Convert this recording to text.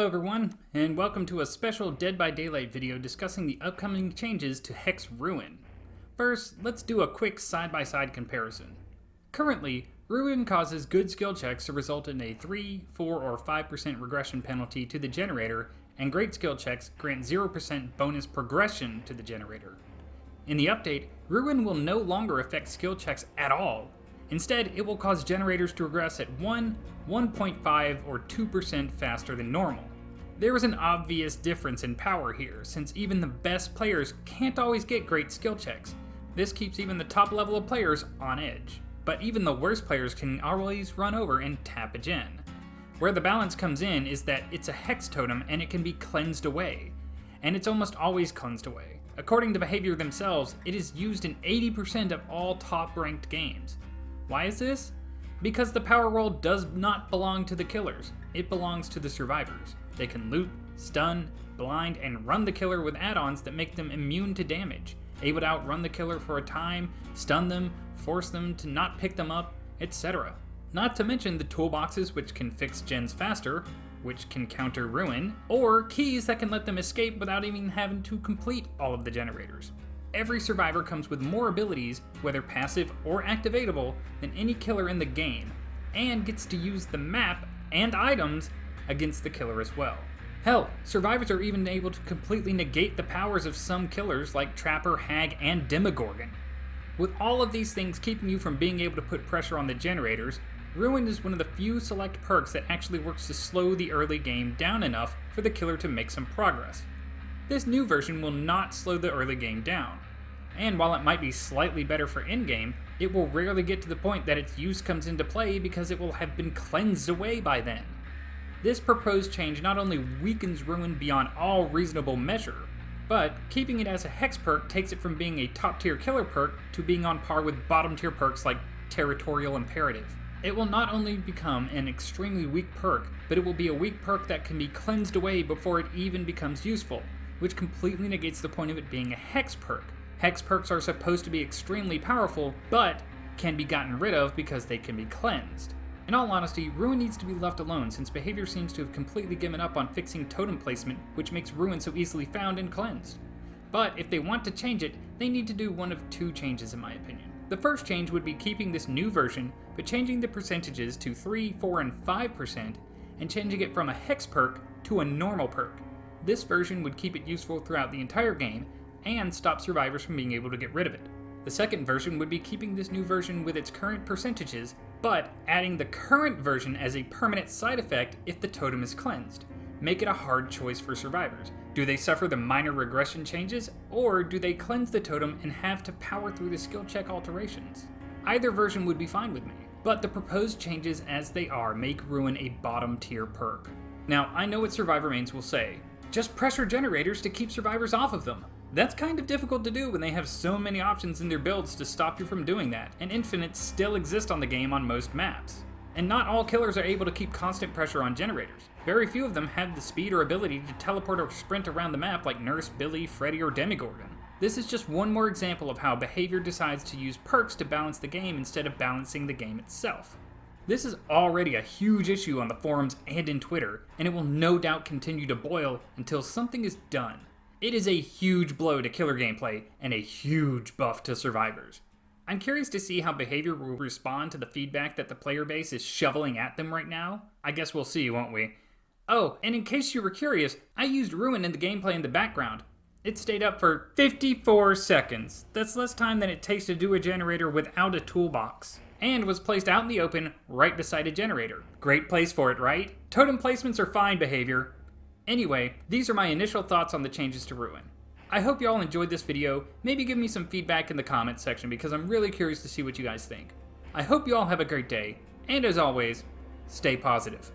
everyone, and welcome to a special Dead by Daylight video discussing the upcoming changes to Hex Ruin. First, let's do a quick side-by-side comparison. Currently, Ruin causes good skill checks to result in a 3, 4, or 5% regression penalty to the generator, and great skill checks grant 0% bonus progression to the generator. In the update, Ruin will no longer affect skill checks at all. Instead, it will cause generators to regress at 1, 1.5, or 2% faster than normal. There is an obvious difference in power here, since even the best players can't always get great skill checks. This keeps even the top level of players on edge. But even the worst players can always run over and tap a gen. Where the balance comes in is that it's a hex totem and it can be cleansed away. And it's almost always cleansed away. According to BHVR themselves, it is used in 80% of all top ranked games. Why is this? Because the power roll does not belong to the killers, it belongs to the survivors. They can loot, stun, blind, and run the killer with add-ons that make them immune to damage, able to outrun the killer for a time, stun them, force them to not pick them up, etc. Not to mention the toolboxes which can fix gens faster, which can counter Ruin, or keys that can let them escape without even having to complete all of the generators. Every survivor comes with more abilities, whether passive or activatable, than any killer in the game, and gets to use the map and items against the killer as well. Hell, survivors are even able to completely negate the powers of some killers like Trapper, Hag, and Demogorgon. With all of these things keeping you from being able to put pressure on the generators, Ruin is one of the few select perks that actually works to slow the early game down enough for the killer to make some progress. This new version will not slow the early game down, and while it might be slightly better for endgame, it will rarely get to the point that its use comes into play because it will have been cleansed away by then. This proposed change not only weakens Ruin beyond all reasonable measure, but keeping it as a hex perk takes it from being a top tier killer perk to being on par with bottom tier perks like Territorial Imperative. It will not only become an extremely weak perk, but it will be a weak perk that can be cleansed away before it even becomes useful, which completely negates the point of it being a hex perk. Hex perks are supposed to be extremely powerful, but can be gotten rid of because they can be cleansed. In all honesty, Ruin needs to be left alone since BHVR seems to have completely given up on fixing totem placement, which makes Ruin so easily found and cleansed. But if they want to change it, they need to do one of two changes in my opinion. The first change would be keeping this new version, but changing the percentages to 3, 4, and 5%, and changing it from a hex perk to a normal perk. This version would keep it useful throughout the entire game, and stop survivors from being able to get rid of it. The second version would be keeping this new version with its current percentages, but adding the current version as a permanent side effect if the totem is cleansed. Make it a hard choice for survivors. Do they suffer the minor regression changes, or do they cleanse the totem and have to power through the skill check alterations? Either version would be fine with me, but the proposed changes as they are make Ruin a bottom tier perk. Now, I know what survivor mains will say, just pressure generators to keep survivors off of them. That's kind of difficult to do when they have so many options in their builds to stop you from doing that, and infinites still exist on the game on most maps. And not all killers are able to keep constant pressure on generators. Very few of them have the speed or ability to teleport or sprint around the map like Nurse, Billy, Freddy, or Demogorgon. This is just one more example of how BHVR decides to use perks to balance the game instead of balancing the game itself. This is already a huge issue on the forums and in Twitter, and it will no doubt continue to boil until something is done. It is a huge blow to killer gameplay, and a huge buff to survivors. I'm curious to see how BHVR will respond to the feedback that the player base is shoveling at them right now. I guess we'll see, won't we? Oh, and in case you were curious, I used Ruin in the gameplay in the background. It stayed up for 54 seconds. That's less time than it takes to do a generator without a toolbox. And was placed out in the open, right beside a generator. Great place for it, right? Totem placements are fine, BHVR. Anyway, these are my initial thoughts on the changes to Ruin. I hope you all enjoyed this video. Maybe give me some feedback in the comments section because I'm really curious to see what you guys think. I hope you all have a great day, and as always, stay positive.